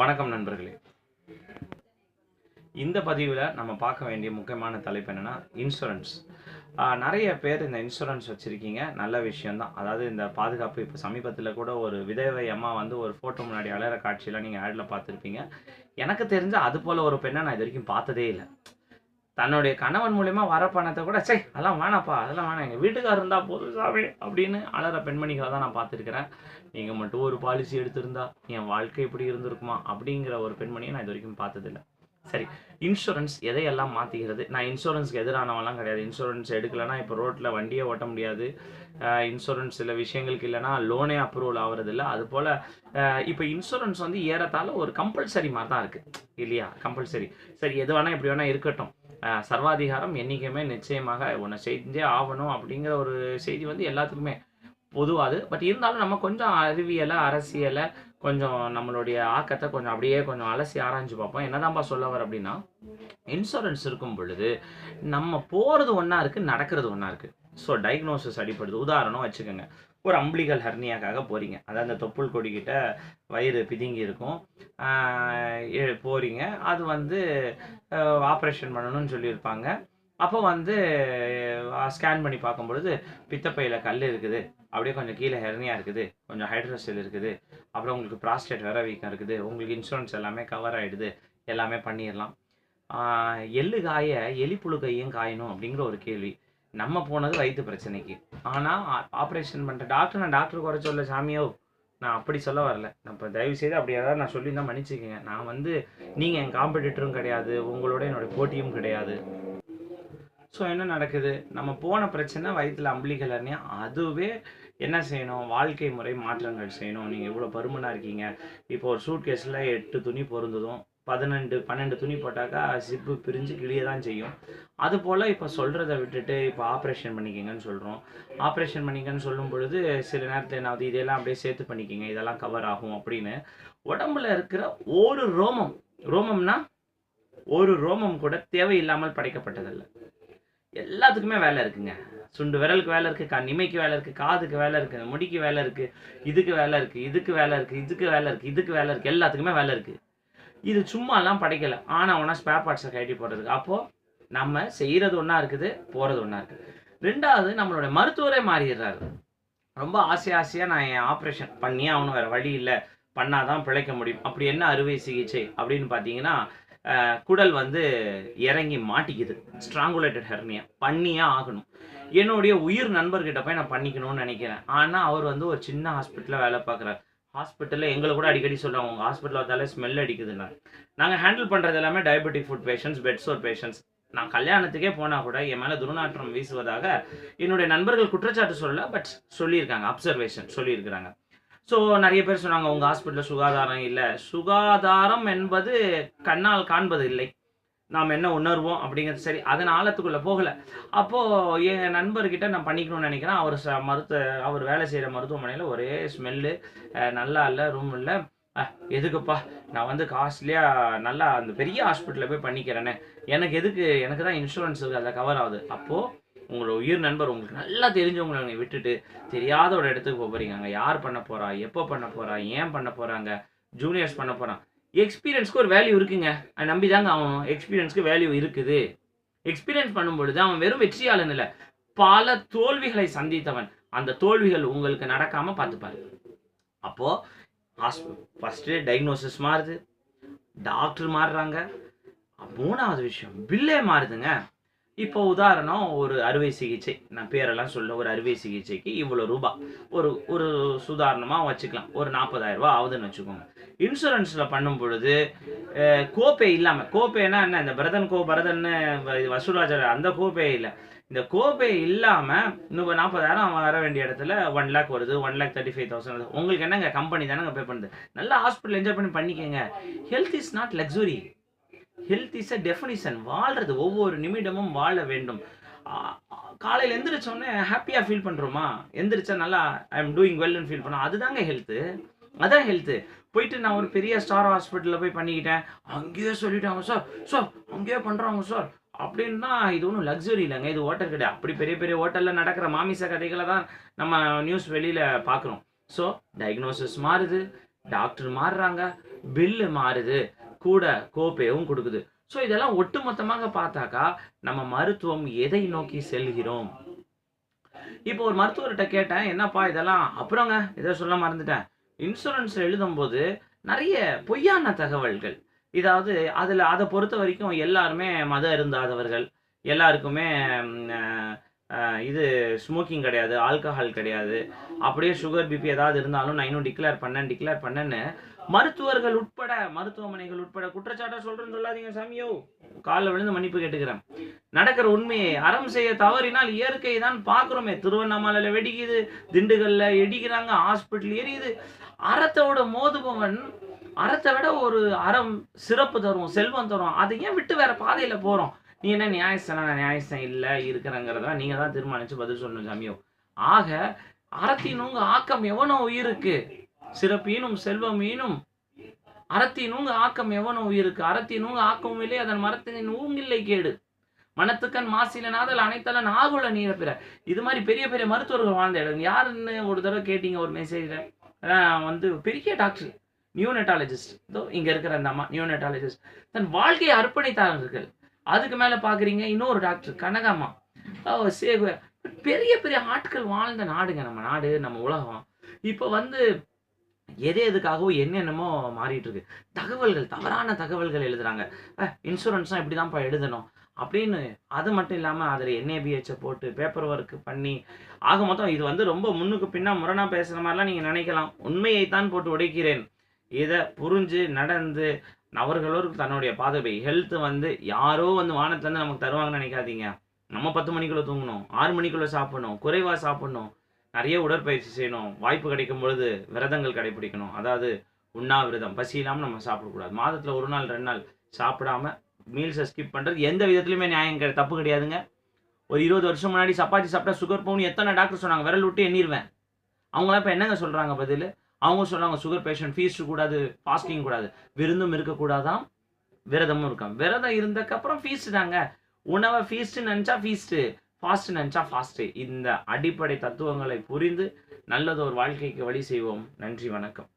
வணக்கம் நண்பர்களே. இந்த பதிவில் நம்ம பார்க்க வேண்டிய முக்கியமான தலைப்பு என்னென்னா இன்சூரன்ஸ். நிறைய பேர் இந்த இன்சூரன்ஸ் வச்சுருக்கீங்க, நல்ல விஷயந்தான். அதாவது இந்த பாதுகாப்பு. இப்போ சமீபத்தில் கூட ஒரு விதவை அம்மா வந்து ஒரு ஃபோட்டோ முன்னாடி அழகிற காட்சியெல்லாம் நீங்கள் ஆடில் பார்த்துருப்பீங்க. எனக்கு தெரிஞ்ச அது போல் ஒரு பெண்ணை நான் இது வரைக்கும் பார்த்ததே இல்லை. தன்னுடைய கணவன் மூலியமா வர பணத்தை கூட அதெல்லாம் வேணாப்பா, அதெல்லாம் வேணாம், எங்கள் வீட்டுக்காரர் இருந்தால் போதும் சாமி அப்படின்னு அழற பெண்மணிகளை தான் நான் பார்த்துருக்கிறேன். நீங்கள் மட்டும் ஒரு பாலிசி எடுத்திருந்தா என் வாழ்க்கை இப்படி இருந்திருக்குமா அப்படிங்கிற ஒரு பெண்மணியை நான் இது வரைக்கும் பார்த்ததில்லை. சரி, இன்சூரன்ஸ் எதையெல்லாம் மாற்றிக்கிறது? நான் இன்சூரன்ஸ்க்கு எதிரானவெல்லாம் கிடையாது. இன்சூரன்ஸ் எடுக்கலைன்னா இப்போ ரோட்டில் வண்டியே ஓட்ட முடியாது. இன்சூரன்ஸ் சில விஷயங்களுக்கு இல்லைனா லோனே அப்ரூவல் ஆகிறதில்ல. அதுபோல் இப்போ இன்சூரன்ஸ் வந்து ஏறத்தாழ ஒரு கம்பல்சரி மாதிரி தான் இருக்குது இல்லையா? கம்பல்சரி. சரி, எது வேணால் எப்படி வேணால் இருக்கட்டும், சர்வாதிகாரம் என்றைக்குமே நிச்சயமாக ஒன்று செஞ்சே ஆகணும் அப்படிங்கிற ஒரு செய்தி வந்து எல்லாத்துக்குமே பொதுவாது. பட் இருந்தாலும் நம்ம கொஞ்சம் அறிவியலை, அரசியலை, கொஞ்சம் நம்மளுடைய ஆக்கத்தை கொஞ்சம் அப்படியே கொஞ்சம் அலசி ஆராய்ஞ்சு பார்ப்போம். என்னதான்ப்பா சொல்ல வர அப்படின்னா, இன்சூரன்ஸ் இருக்கும் பொழுது நம்ம போகிறது ஒன்றா இருக்குது, நடக்கிறது ஒன்றா இருக்குது. ஸோ டயக்னோசிஸ் அடிப்படுது. உதாரணம் வச்சுக்கோங்க, ஒரு அம்பிளிகல் ஹெர்னியாக்காக போகிறீங்க. அதாவது அந்த தொப்புள் கொடிக்கிட்ட வயிறு பிதுங்கி இருக்கும், போகிறீங்க. அது வந்து ஆப்ரேஷன் பண்ணணும்னு சொல்லியிருப்பாங்க. அப்போ வந்து ஸ்கேன் பண்ணி பார்க்கும்பொழுது பித்தப்பையில் கல் இருக்குது, அப்படியே கொஞ்சம் கீழே ஹெர்னியா இருக்குது, கொஞ்சம் ஹைட்ரோசெல் இருக்குது, அப்புறம் உங்களுக்கு ப்ராஸ்டேட் வேற வீக்கம் இருக்குது, உங்களுக்கு இன்சூரன்ஸ் எல்லாமே கவர் ஆகிடுது, எல்லாமே பண்ணிடலாம். எள்ளு காய எலி புழு கையும் காயணும் அப்படிங்கிற ஒரு கேள்வி. நம்ம போனது வயிற்று பிரச்சனைக்கு. ஆனால் ஆப்ரேஷன் பண்ணுற டாக்டர், நான் டாக்டர் குறை சொல்ல சாமியோ, நான் அப்படி சொல்ல வரல. நான் இப்போ தயவு செய்து அப்படி ஏதாவது நான் சொல்லியிருந்தால் மன்னிச்சுக்கோங்க. நான் வந்து நீங்கள் என் காம்படிட்டரும் கிடையாது, உங்களோட என்னுடைய போட்டியும் கிடையாது. ஸோ என்ன நடக்குது, நம்ம போன பிரச்சனை வயிற்றில் அம்பிளிகல் ஹெர்னியா. அதுவே என்ன செய்யணும், வாழ்க்கை முறை மாற்றங்கள் செய்யணும். நீங்கள் இவ்வளோ பருமனாக இருக்கீங்க, இப்போ ஒரு சூட் கேஸில் 8 துணி பொருந்ததும் 12 துணி போட்டாக்கா ஜிப்பு பிரிஞ்சு கிளிய தான் செய்யும். அதுபோல் இப்போ சொல்கிறத விட்டுட்டு இப்போ ஆப்ரேஷன் பண்ணிக்கிங்கன்னு சொல்கிறோம். ஆப்ரேஷன் பண்ணிக்கன்னு சொல்லும் பொழுது சில நேரத்தில் என்ன ஆகுது, இதெல்லாம் அப்படியே சேர்த்து பண்ணிக்கிங்க, இதெல்லாம் கவர் ஆகும் அப்படின்னு. உடம்புல இருக்கிற ஒரு ரோமம்னா ஒரு ரோமம் கூட தேவையில்லாமல் படைக்கப்பட்டதில்லை. எல்லாத்துக்குமே வேலை இருக்குங்க. சுண்டு விரலுக்கு வேலை இருக்குது, நிமைக்கு வேலை இருக்குது, காதுக்கு வேலை இருக்குது, முடிக்கு வேலை இருக்குது, இதுக்கு வேலை இருக்குது, இதுக்கு வேலை இருக்குது, இதுக்கு வேலை இருக்குது, இதுக்கு வேலை இருக்குது, எல்லாத்துக்குமே வேலை இருக்குது. இது சும்மாலாம் படைக்கலை, ஆனால் ஒன்றா ஸ்பேர் பார்ட்ஸை கட்டி போடுறதுக்கு. அப்போது நம்ம செய்கிறது ஒன்றா இருக்குது, போகிறது ஒன்றா இருக்குது. ரெண்டாவது, நம்மளோட மருத்துவரே மாறிடுறாரு. ரொம்ப ஆசையாக நான் என் ஆப்ரேஷன் பண்ணியே ஆகணும், வேறு வழி இல்லை, பண்ணாதான் பிழைக்க முடியும். அப்படி என்ன அறுவை சிகிச்சை அப்படின்னு பார்த்தீங்கன்னா, குடல் வந்து இறங்கி மாட்டிக்குது, ஸ்ட்ராங்குலேட்டட் ஹெர்னியா, பண்ணியே ஆகணும். என்னுடைய உயிர் நண்பர்கிட்ட போய் நான் பண்ணிக்கணும்னு நினைக்கிறேன். ஆனால் அவர் வந்து ஒரு சின்ன ஹாஸ்பிட்டலில் வேலை பார்க்குறாரு. ஹாஸ்பிட்டலில் எங்களை கூட அடிக்கடி சொல்லுவாங்க, உங்கள் ஹாஸ்பிட்டலில் வந்தாலே ஸ்மெல் அடிக்குதுன்னா. நாங்கள் ஹேண்டில் பண்ணுறது எல்லாமே டயபெட்டிக் ஃபுட் பேஷண்ட்ஸ், பெட் சோர் பேஷண்ட்ஸ். நான் கல்யாணத்துக்கே போனால் கூட என் மேலே துர்நாற்றம் வீசுவதாக என்னுடைய நண்பர்கள் குற்றச்சாட்டு சொல்லலை, பட் சொல்லியிருக்காங்க, அப்சர்வேஷன் சொல்லியிருக்கிறாங்க. ஸோ நிறைய பேர் சொன்னாங்க, உங்கள் ஹாஸ்பிட்டலில் சுகாதாரம் இல்லை. சுகாதாரம் என்பது கண்ணால் காண்பது இல்லை, நாம் என்ன உணர்வோம் அப்படிங்கிறது. சரி, அதன் ஆழத்துக்குள்ளே போகலை. அப்போது என் நண்பர்கிட்ட நான் பண்ணிக்கணும்னு நினைக்கிறேன். அவர் வேலை செய்கிற மருத்துவமனையில் ஒரே ஸ்மெல்லு, நல்லா இல்லை, ரூம் இல்லை. எதுக்குப்பா, நான் வந்து காஸ்ட்லியாக நல்லா அந்த பெரிய ஹாஸ்பிட்டலில் போய் பண்ணிக்கிறேனே, எனக்கு எதுக்கு, எனக்கு தான் இன்சூரன்ஸ் இருக்குது, அதில் கவர் ஆகுது. அப்போது உங்களோட உயிர் நண்பர் உங்களுக்கு நல்லா தெரிஞ்சவங்களை விட்டுட்டு தெரியாத ஒரு இடத்துக்கு போகிறீங்க. அங்கே யார் பண்ண போகிறா, எப்போ பண்ண போகிறா, ஏன் பண்ண போகிறாங்க, ஜூனியர்ஸ் பண்ண போகிறான். எக்ஸ்பீரியன்ஸ்க்கு ஒரு வேல்யூ இருக்குங்க, அதை நம்பி தாங்க ஆகணும். எக்ஸ்பீரியன்ஸ்க்கு வேல்யூ இருக்குது. எக்ஸ்பீரியன்ஸ் பண்ணும்பொழுது அவன் வெறும் வெற்றியாளன் இல்லை, பல தோல்விகளை சந்தித்தவன். அந்த தோல்விகள் உங்களுக்கு நடக்காமல் பார்த்துப்பாரு. அப்போது ஃபஸ்ட்டு டயக்னோசிஸ் மாறுது, டாக்டர் மாறுறாங்க, மூணாவது விஷயம் பில்லே மாறுதுங்க. இப்போ உதாரணம், ஒரு அறுவை சிகிச்சை, நான் பேரெல்லாம் சொல்ல, ஒரு அறுவை சிகிச்சைக்கு இவ்வளோ ரூபாய், ஒரு சுதாரணமாக வச்சுக்கலாம், ஒரு 40,000 ரூபா ஆகுதுன்னு வச்சுக்கோங்க. இன்சூரன்ஸில் பண்ணும் பொழுது கோப்பே இல்லாமல், கோப்பேனா என்ன, இந்த பரதன்னு வசூலாச்சார அந்த கோப்பே இல்லை, இந்த கோப்பே இல்லாமல் 40,000 வர வேண்டிய இடத்துல 1 lakh வருது, 1,35,000. உங்களுக்கு என்னங்க, கம்பெனி தானேங்க பே பண்ணுது. நல்லா ஹாஸ்பிட்டல் என்ஜாய் பண்ணி பண்ணிக்கங்க. Health is not luxury, health is a definition. வாழ்றது ஒவ்வொரு நிமிடமும் வாழ வேண்டும். காலையில் எந்திரிச்சோடனே ஹாப்பியாக ஃபீல் பண்ணுறோமா, எந்திரிச்சா நல்லா ஐ எம் டூயிங் வெல்னு ஃபீல் பண்ணோம், அதுதாங்க ஹெல்த்து. அதான் ஹெல்த்து. போயிட்டு நான் ஒரு பெரிய ஸ்டார் ஹாஸ்பிட்டலில் போய் பண்ணிக்கிட்டேன், அங்கேயே சொல்லிட்டாங்க சார் அங்கேயே பண்ணுறாங்க சார் அப்படின்னா, இது ஒன்றும் லக்ஸுரி இல்லைங்க, இது ஹோட்டல் கிடையாது. அப்படி பெரிய பெரிய ஹோட்டலில் நடக்கிற மாமிச கதைகளை தான் நம்ம நியூஸ் வெளியில் பார்க்குறோம். ஸோ டயக்னோசிஸ் மாறுது, டாக்டர் மாறுறாங்க, பில்லு மாறுது, கூட கோப்பேவும் குடுக்குது. ஸோ இதெல்லாம் ஒட்டுமொத்தமாக பார்த்தாக்கா, நம்ம மருத்துவம் எதை நோக்கி செல்கிறோம்? இப்போ ஒரு மருத்துவர்ட்ட கேட்டேன், "என்னப்பா இதெல்லாம்?" "அப்புறங்க ஏதோ சொல்ல மறந்துட்டேன். இன்சூரன்ஸ் எழுதும்போது நெறைய பொய்யான தகவல்கள். இதாவது அத பொறுத்தவரைக்கும் எல்லாருமே மதம் அருந்தாதவர்கள். எல்லாருக்குமே ம் அ அ இது ஸ்மோக்கிங் கிடையாது, ஆல்கஹால் கிடையாது. அப்படியே சுகர், பிபி ஏதாவது இருந்தாலும் நான் இன்னும் டிக்ளேர் பண்ணேன்னு மருத்துவர்கள் உட்பட, மருத்துவமனைகள் உட்பட குற்றச்சாட்டா சொல்றேன்னு சொல்லாதீங்க சாமியோவ். கால்ல விழுந்து மன்னிப்பு கேட்டுக்கிறேன். நடக்கிற உண்மையை அறம் செய்ய தவறினால் இயற்கை தான் பார்க்குறோமே. திருவண்ணாமலையில வெடிக்குது, திண்டுக்கல்ல இடிக்கிறாங்க, ஹாஸ்பிட்டல் எரியுது. அறத்தோட மோதுபவன் அறத்தை விட ஒரு அறம் சிறப்பு தரும், செல்வம் தரும். அதை ஏன் விட்டு வேற பாதையில போறோம்? நீ என்ன நியாயஸ்தானா? நான் நியாயஸ்தான் இல்ல இருக்கிறேங்கிறதெல்லாம் நீங்க தான் தீர்மானிச்சு பதில் சொல்லணும் சாமியோ. ஆக அறத்தினுங்க ஆக்கம் எவனோ உயிருக்கு சிறப்பீனும் செல்வமீனும் அறத்தினுங்க ஆக்கம் எவனோ உயிருக்கு அறத்தினுங்க ஆக்கமும் இல்லை அதன் மரத்தின் ஊங்கில்லை கேடு மனத்துக்கண் மாசிலனாதல் அனைத்தலன் ஆகுல நீர பிற. இது மாதிரி பெரிய பெரிய மருத்துவர்கள் வாழ்ந்த இடம் யாருன்னு ஒரு தடவை கேட்டீங்க ஒரு மெசேஜ்ல. வந்து பெரிய டாக்டர், நியூனட்டாலஜிஸ்ட். இதோ இங்க இருக்கிற அந்த அம்மா நியூனட்டாலஜிஸ்ட், தன் வாழ்க்கையை அர்ப்பணித்தார்கள். அதுக்கு மேல பாக்குறீங்க இன்னொரு டாக்டர் கனகாம்மா. பெரிய பெரிய ஆட்கள் வாழ்ந்த நாடுங்க நம்ம நாடு, நம்ம உலகம். இப்ப வந்து எதுக்காகவோ என்னென்னமோ மாறிட்டு இருக்கு. தகவல்கள், தவறான தகவல்கள் எழுதுறாங்க. இன்சூரன்ஸ்னா இப்படிதான்ப்பா எழுதணும் அப்படின்னு. அது மட்டும் இல்லாம அதுல என்ஏபிஹெச்ச போட்டு பேப்பர் ஒர்க் பண்ணி, ஆக மொத்தம் இது வந்து ரொம்ப முன்னுக்கு பின்னா முரணா பேசுற மாதிரிலாம் நீங்க நினைக்கலாம். உண்மையைத்தான் போட்டு உடைக்கிறேன். இத புரிஞ்சு நடந்து அவர்களோருக்கு தன்னுடைய பாதுகாப்பை ஹெல்த் வந்து யாரோ வந்து வானத்துல இருந்து நமக்கு தருவாங்கன்னு நினைக்காதீங்க. நம்ம 10 மணிக்குள்ள தூங்கணும், 6 மணிக்குள்ள சாப்பிடணும், குறைவா சாப்பிடணும், நிறைய உடற்பயிற்சி செய்யணும், வாய்ப்பு கிடைக்கும் பொழுது விரதங்கள் கடைபிடிக்கணும். அதாவது உண்ணாவிரதம், பசி இல்லாம நம்ம சாப்பிடக்கூடாது. மாதத்துல 1 நாள் 2 நாள் சாப்பிடாம மீல்ஸை ஸ்கிப் பண்றது எந்த விதத்துலயுமே நியாயம் தப்பு கிடையாதுங்க. ஒரு 20 வருஷம் முன்னாடி சப்பாத்தி சாப்பிட்டா சுகர் போகணும் எத்தனை டாக்டர் சொன்னாங்க, விரல் விட்டு எண்ணிருவேன். அவங்களாம் இப்ப என்னங்க சொல்றாங்க பதில்? அவங்க சொல்றாங்க சுகர் பேஷண்ட் ஃபீஸ்ட் கூடாது, ஃபாஸ்டிங் கூடாது, விருந்தும் இருக்கக்கூடாதாம், விரதமும் இருக்காம். விரதம் இருந்ததுக்கு அப்புறம் ஃபீஸ்ட் தாங்க. உணவை ஃபீஸ்ட் நினைச்சா ஃபீஸ்ட், ஃபாஸ்ட் நினைச்சா ஃபாஸ்ட். இந்த அடிப்படை தத்துவங்களை புரிந்து நல்லதொரு வாழ்க்கைக்கு வழி செய்வோம். நன்றி, வணக்கம்.